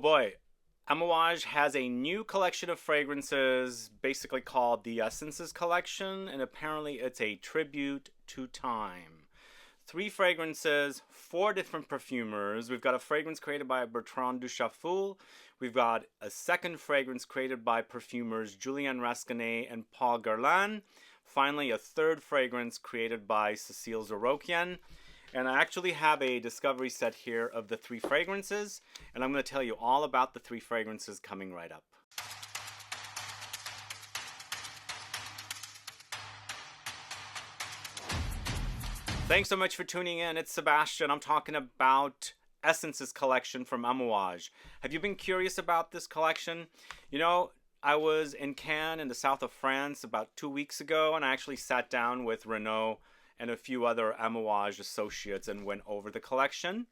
boy, Amouage has a new collection of fragrances, basically called the Essences Collection, and apparently it's a tribute to time. 3 fragrances, 4 different perfumers. We've got a fragrance created by Bertrand DUCHAUFOUR. We've got a second fragrance created by perfumers Julien RASQUINET and Paul Guerlain. Finally, a third fragrance created by Cécile ZAROKIAN. And I actually have a discovery set here of the 3 fragrances, and I'm going to tell you all about the 3 fragrances coming right up. Thanks so much for tuning in. It's Sebastian. I'm talking about Essences Collection from Amouage. Have you been curious about this collection? You know, I was in Cannes in the south of France about 2 weeks ago, and I actually sat down with Renaud and a few other Amouage associates and went over the collection,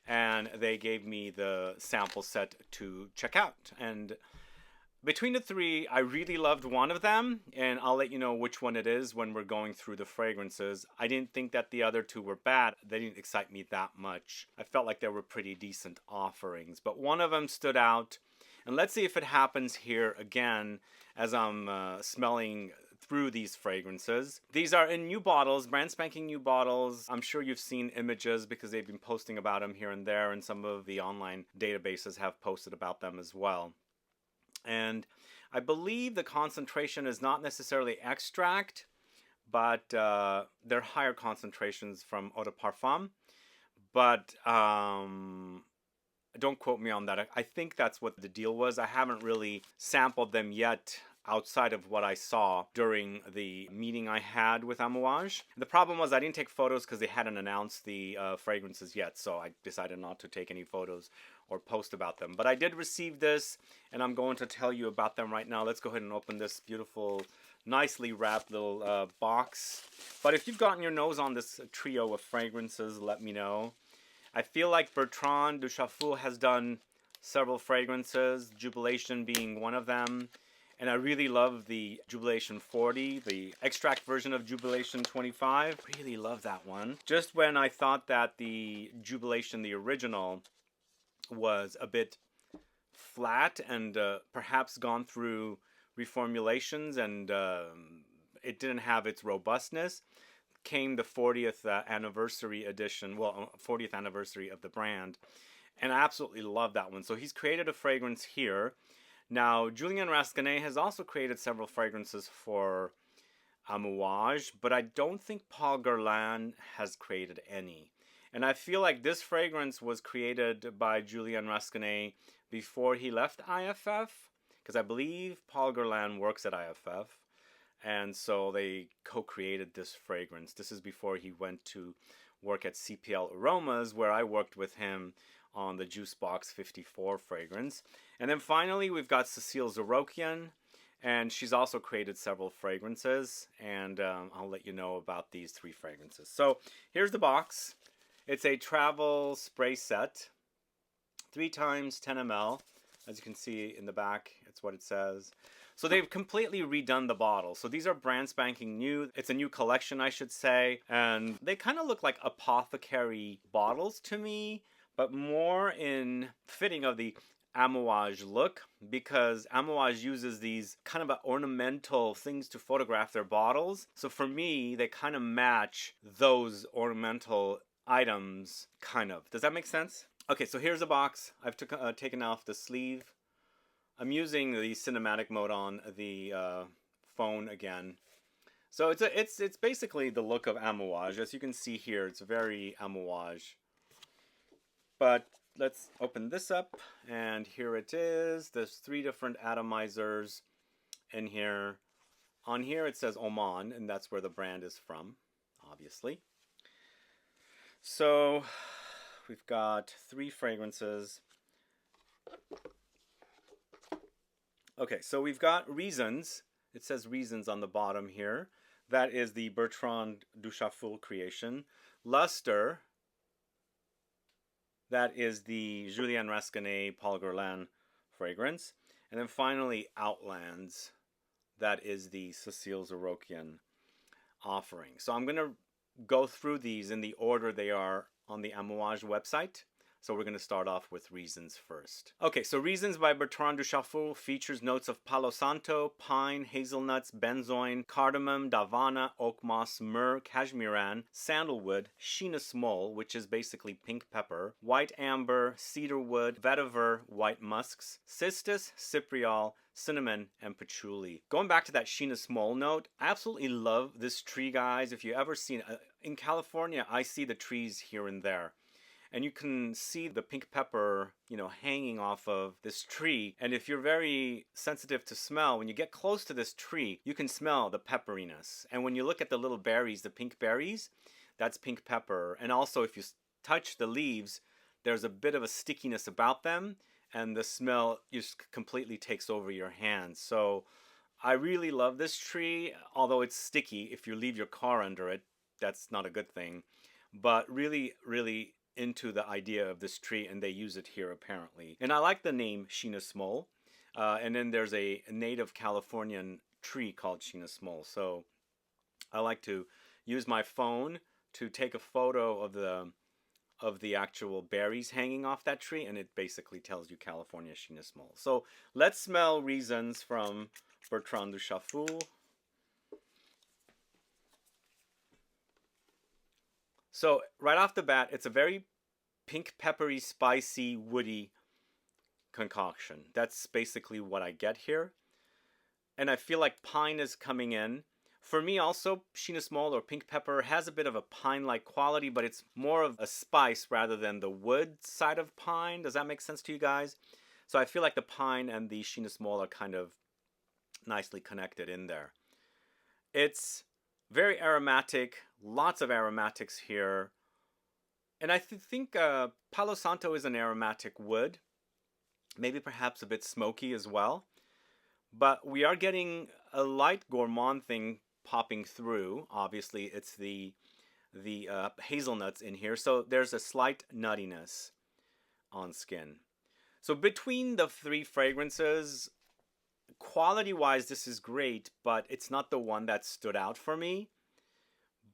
and they gave me the sample set to check out. And between the 3, I really loved one of them, and I'll let you know which one it is when we're going through the fragrances. I didn't think that the other 2 were bad. They didn't excite me that much. I felt like they were pretty decent offerings, but one of them stood out. And let's see if it happens here again as I'm smelling through these fragrances. These are in new bottles, brand spanking new bottles. I'm sure you've seen images because they've been posting about them here and there, and some of the online databases have posted about them as well. And I believe the concentration is not necessarily extract, but they're higher concentrations from eau de parfum. But don't quote me on that. I think that's what the deal was. I haven't really sampled them yet outside of what I saw during the meeting I had with Amouage. The problem was I didn't take photos because they hadn't announced the fragrances yet, so I decided not to take any photos or post about them. But I did receive this, and I'm going to tell you about them right now. Let's go ahead and open this beautiful, nicely wrapped little box. But if you've gotten your nose on this trio of fragrances, let me know. I feel like Bertrand DUCHAUFOUR has done several fragrances, Jubilation being one of them. And I really love the Jubilation 40, the extract version of Jubilation 25. Really love that one. Just when I thought that the Jubilation, the original, was a bit flat and perhaps gone through reformulations and it didn't have its robustness, came the 40th anniversary edition, well, 40th anniversary of the brand. And I absolutely love that one. So he's created a fragrance here. Now, Julien RASQUINET has also created several fragrances for Amouage, but I don't think Paul Guerlain has created any. And I feel like this fragrance was created by Julien RASQUINET before he left IFF, because I believe Paul Guerlain works at IFF, and so they co-created this fragrance. This is before he went to work at CPL Aromas, where I worked with him on the Juice Box 54 fragrance. And then finally, we've got Cécile ZAROKIAN, and she's also created several fragrances, and I'll let you know about these 3 fragrances. So here's the box. It's a travel spray set, 3 times 10 ml. As you can see in the back, it's what it says. So they've completely redone the bottle. So these are brand spanking new. It's a new collection, I should say, and they kind of look like apothecary bottles to me, but more in fitting of the Amouage look, because Amouage uses these kind of ornamental things to photograph their bottles. So for me, they kind of match those ornamental items, kind of. Does that make sense? Okay, so here's the box. I've taken off the sleeve. I'm using the cinematic mode on the phone again. So it's basically the look of Amouage. As you can see here, it's very Amouage. But let's open this up, and here it is. There's 3 different atomizers in here. On here it says Oman, and that's where the brand is from, obviously. So we've got 3 fragrances. Okay, so we've got Reasons. It says Reasons on the bottom here. That is the Bertrand DUCHAUFOUR creation. Lustre. That is the Julien RASQUINET Paul Guerlain fragrance. And then finally, Outlands. That is the Cécile ZAROKIAN offering. So I'm going to go through these in the order they are on the Amouage website. So we're going to start off with Reasons first. Okay, so Reasons by Bertrand Duchaufour features notes of Palo Santo, pine, hazelnuts, benzoin, cardamom, Davana, Oakmoss, Myrrh, Cashmeran, Sandalwood, Schinus Molle, which is basically pink pepper, white amber, Cedarwood, Vetiver, white musks, Cistus, Cypriol, cinnamon, and patchouli. Going back to that Schinus Molle note, I absolutely love this tree, guys. If you ever seen in California, I see the trees here and there. And you can see the pink pepper, you know, hanging off of this tree. And if you're very sensitive to smell, when you get close to this tree, you can smell the pepperiness. And when you look at the little berries, the pink berries, that's pink pepper. And also if you touch the leaves, there's a bit of a stickiness about them. And the smell just completely takes over your hands. So I really love this tree, although it's sticky. If you leave your car under it, that's not a good thing. But really, really into the idea of this tree, and they use it here apparently. And I like the name Schinus Molle. And then there's a native Californian tree called Schinus Molle. So I like to use my phone to take a photo of the actual berries hanging off that tree, and it basically tells you California Schinus Molle. So let's smell Reasons from Bertrand Duchaufour. So right off the bat, it's a very pink, peppery, spicy, woody concoction. That's basically what I get here. And I feel like pine is coming in. For me also, Schinus Molle or pink pepper has a bit of a pine-like quality, but it's more of a spice rather than the wood side of pine. Does that make sense to you guys? So I feel like the pine and the Schinus Molle are kind of nicely connected in there. It's very aromatic, lots of aromatics here. And I think Palo Santo is an aromatic wood, maybe perhaps a bit smoky as well. But we are getting a light gourmand thing popping through. Obviously, it's the hazelnuts in here, so there's a slight nuttiness on skin. So between the three fragrances, quality-wise, this is great, but it's not the one that stood out for me.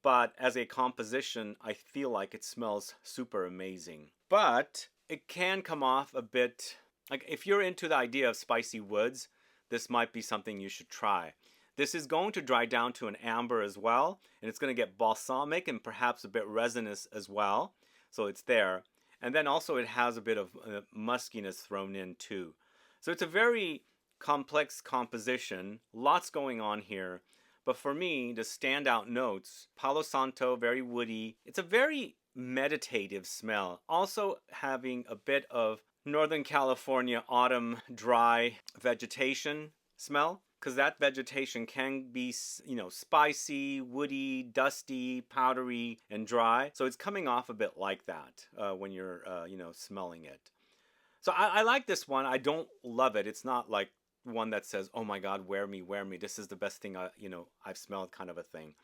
But as a composition, I feel like it smells super amazing. But it can come off a bit, like if you're into the idea of spicy woods, this might be something you should try. This is going to dry down to an amber as well, and it's going to get balsamic and perhaps a bit resinous as well. So it's there. And then also it has a bit of muskiness thrown in too. So it's a very complex composition, lots going on here. But for me, the standout notes, Palo Santo, very woody. It's a very meditative smell. Also having a bit of Northern California autumn dry vegetation smell. Because that vegetation can be, you know, spicy, woody, dusty, powdery, and dry. So it's coming off a bit like that when you're, you know, smelling it. So I like this one. I don't love it. It's not like one that says, oh my god, wear me, this is the best thing I've smelled, kind of a thing.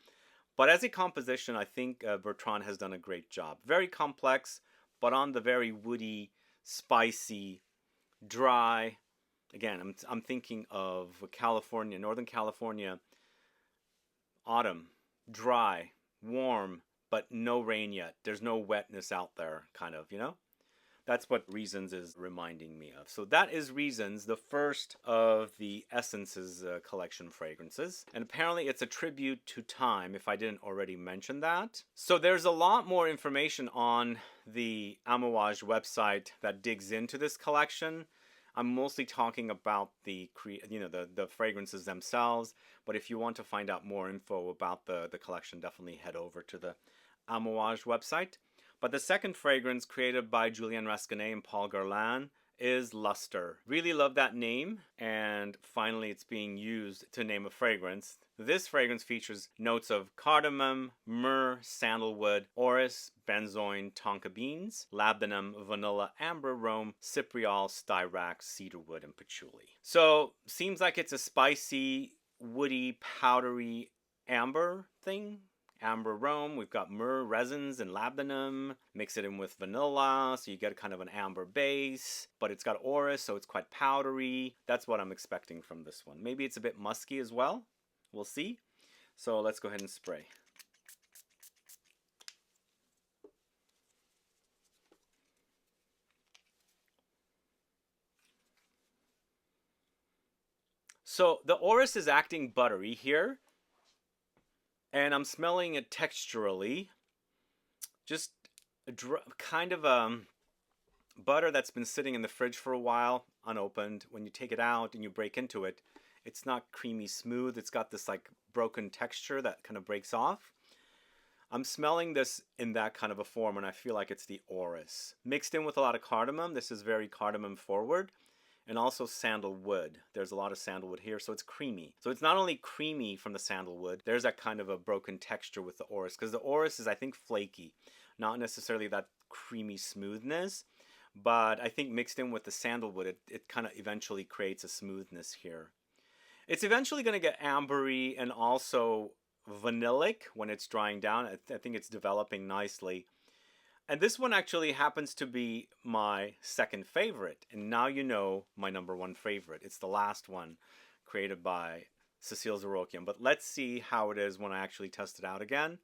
But as a composition, I think Bertrand has done a great job. Very complex, but on the very woody, spicy, dry. Again, I'm thinking of California, Northern California, autumn, dry, warm, but no rain yet. There's no wetness out there, kind of, you know? That's what Reasons is reminding me of. So that is Reasons, the first of the Essences collection fragrances. And apparently it's a tribute to time, if I didn't already mention that. So there's a lot more information on the Amouage website that digs into this collection. I'm mostly talking about the fragrances themselves. But if you want to find out more info about the collection, definitely head over to the Amouage website. But the second fragrance, created by Julien RASQUINET and Paul Guerlain, is Lustre. Really love that name, and finally it's being used to name a fragrance. This fragrance features notes of cardamom, myrrh, sandalwood, orris, benzoin, tonka beans, labdanum, vanilla, amber, rome, cypriol, styrax, cedarwood, and patchouli. So, seems like it's a spicy, woody, powdery amber thing. Amber rome, we've got myrrh resins and labdanum, mix it in with vanilla, so you get kind of an amber base, but it's got orris, so it's quite powdery. That's what I'm expecting from this one. Maybe it's a bit musky as well. We'll see. So let's go ahead and spray. So the orris is acting buttery here, and I'm smelling it texturally. Just kind of butter that's been sitting in the fridge for a while, unopened. When you take it out and you break into it, it's not creamy smooth. It's got this like broken texture that kind of breaks off. I'm smelling this in that kind of a form, and I feel like it's the orris. Mixed in with a lot of cardamom. This is very cardamom forward. And also sandalwood. There's a lot of sandalwood here, so it's creamy. So it's not only creamy from the sandalwood, there's that kind of a broken texture with the orris, because the orris is, I think, flaky. Not necessarily that creamy smoothness, but I think mixed in with the sandalwood, it kind of eventually creates a smoothness here. It's eventually going to get ambery and also vanillic when it's drying down. I think it's developing nicely. And this one actually happens to be my second favorite. And now you know my number one favorite. It's the last one created by CECILE ZAROKIAN. But let's see how it is when I actually test it out again.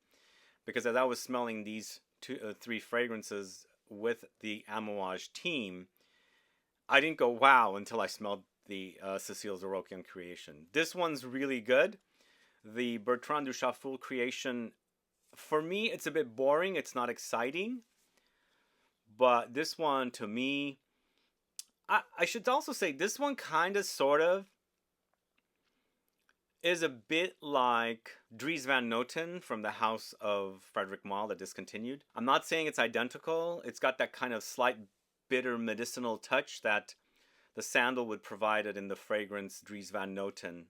Because as I was smelling these three fragrances with the Amouage team, I didn't go wow until I smelled the CECILE ZAROKIAN creation. This one's really good. The BERTRAND DUCHAUFOUR creation, for me, it's a bit boring. It's not exciting. But this one, to me, I should also say this one kind of, sort of, is a bit like Dries Van Noten from the house of Frederick Molle that discontinued. I'm not saying it's identical. It's got that kind of slight bitter medicinal touch that the sandalwood provided in the fragrance Dries Van Noten.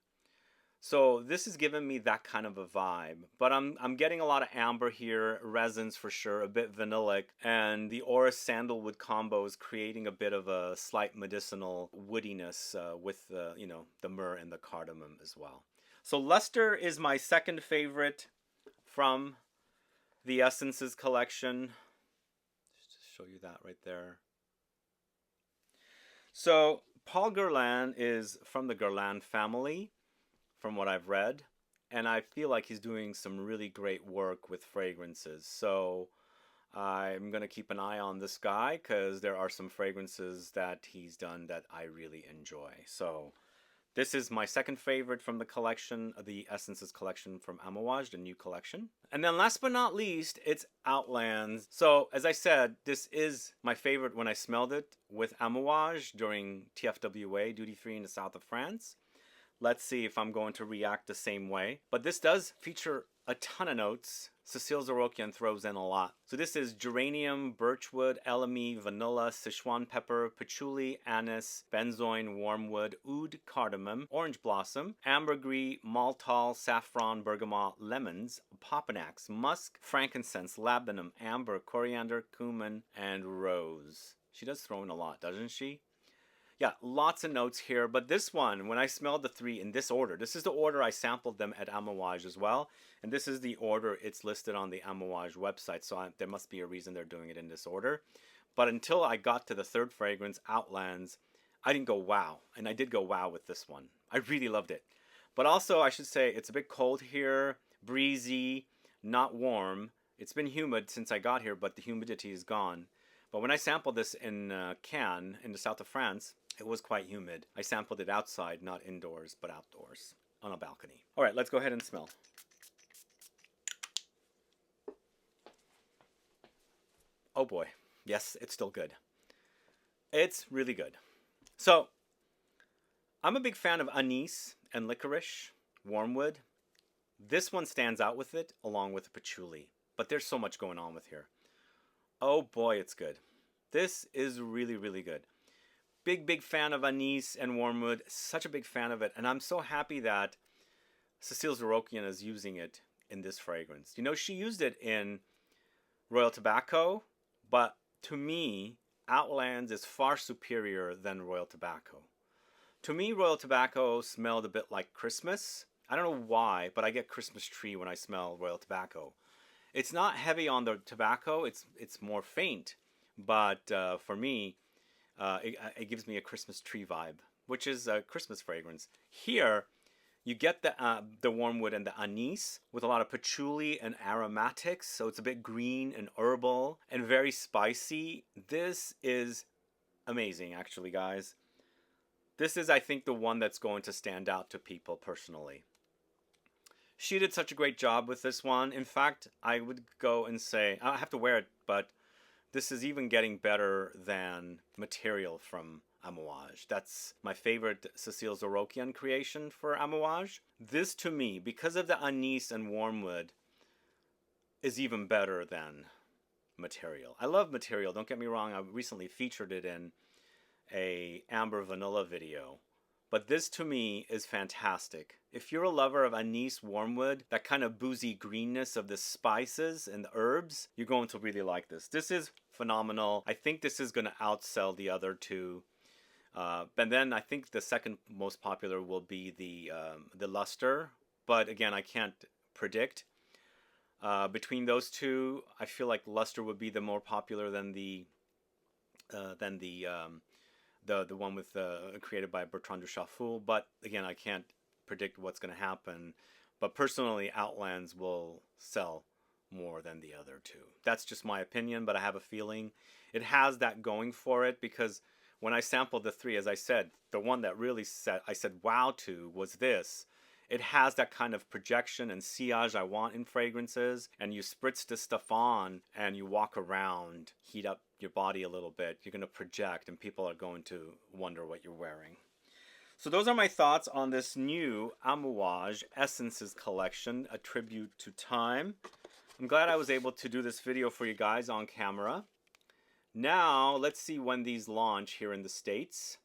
So this is giving me that kind of a vibe. But I'm getting a lot of amber here, resins for sure, a bit vanillic, and the orris sandalwood combo is creating a bit of a slight medicinal woodiness with the, you know, the myrrh and the cardamom as well. So Lustre is my second favorite from the Essences collection. Just show you that right there. So Paul Guerlain is from the Guerlain family, from what I've read, and I feel like he's doing some really great work with fragrances. So I'm going to keep an eye on this guy because there are some fragrances that he's done that I really enjoy. So this is my second favorite from the collection, the Essences collection from Amouage, the new collection. And then last but not least, it's Outlands. So as I said, this is my favorite when I smelled it with Amouage during TFWA, duty free in the south of France. Let's see if I'm going to react the same way. But this does feature a ton of notes. CECILE ZAROKIAN throws in a lot. So this is geranium, birchwood, elemi, vanilla, Sichuan pepper, patchouli, anise, benzoin, wormwood, oud, cardamom, orange blossom, ambergris, maltol, saffron, bergamot, lemons, popanax, musk, frankincense, labdanum, amber, coriander, cumin, and rose. She does throw in a lot, doesn't she? Yeah, lots of notes here, but this one, when I smelled the three in this order, this is the order I sampled them at Amouage as well, and this is the order it's listed on the Amouage website, so there must be a reason they're doing it in this order. But until I got to the third fragrance, Outlands, I didn't go wow, and I did go wow with this one. I really loved it. But also, I should say, it's a bit cold here, breezy, not warm. It's been humid since I got here, but the humidity is gone. But when I sampled this in Cannes, in the south of France, it was quite humid. I sampled it outside, not indoors, but outdoors, on a balcony. All right, let's go ahead and smell. Oh boy. Yes, it's still good. It's really good. So, I'm a big fan of anise and licorice, wormwood. This one stands out with it, along with patchouli. But there's so much going on with here. Oh boy, it's good. This is really, really good. Big fan of anise and wormwood. Such a big fan of it. And I'm so happy that CECILE ZAROKIAN is using it in this fragrance. You know, she used it in Royal Tobacco, but to me, Outlands is far superior than Royal Tobacco. To me, Royal Tobacco smelled a bit like Christmas. I don't know why, but I get Christmas tree when I smell Royal Tobacco. It's not heavy on the tobacco. It's more faint. But for me, it gives me a Christmas tree vibe, which is a Christmas fragrance. Here, you get the wormwood and the anise with a lot of patchouli and aromatics. So it's a bit green and herbal and very spicy. This is amazing, actually, guys. This is, I think, the one that's going to stand out to people personally. She did such a great job with this one. In fact, I would go and say, I have to wear it, but this is even getting better than Material from Amouage. That's my favorite CECILE ZAROKIAN creation for Amouage. This, to me, because of the anise and wormwood, is even better than Material. I love Material, don't get me wrong. I recently featured it in a Amber Vanilla video. But this, to me, is fantastic. If you're a lover of anise wormwood, that kind of boozy greenness of the spices and the herbs, you're going to really like this. This is phenomenal. I think this is going to outsell the other two. And then I think the second most popular will be the Lustre. But again, I can't predict. Between those two, I feel like Lustre would be the more popular than the one with created by Bertrand DUCHAUFOUR. But again, I can't predict what's going to happen. But personally, Outlands will sell more than the other two. That's just my opinion, but I have a feeling it has that going for it, because when I sampled the three, as I said, the one that really I said wow to was this. It has that kind of projection and sillage I want in fragrances, and you spritz this stuff on and you walk around, heat up your body a little bit, you're going to project and people are going to wonder what you're wearing. So those are my thoughts on this new Amouage Essences collection, a tribute to time. I'm glad I was able to do this video for you guys on camera. Now, let's see when these launch here in the States.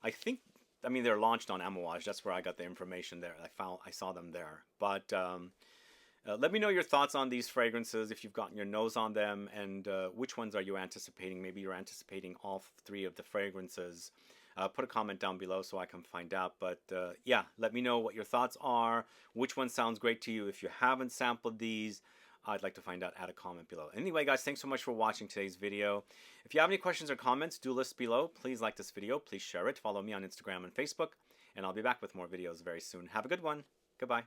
I mean, they're launched on Amouage. That's where I got the information there. I saw them there. But let me know your thoughts on these fragrances, if you've gotten your nose on them, and which ones are you anticipating? Maybe you're anticipating all three of the fragrances. Put a comment down below so I can find out. But yeah, let me know what your thoughts are. Which one sounds great to you? If you haven't sampled these, I'd like to find out. Add a comment below. Anyway, guys, thanks so much for watching today's video. If you have any questions or comments, do list below. Please like this video. Please share it. Follow me on Instagram and Facebook. And I'll be back with more videos very soon. Have a good one. Goodbye.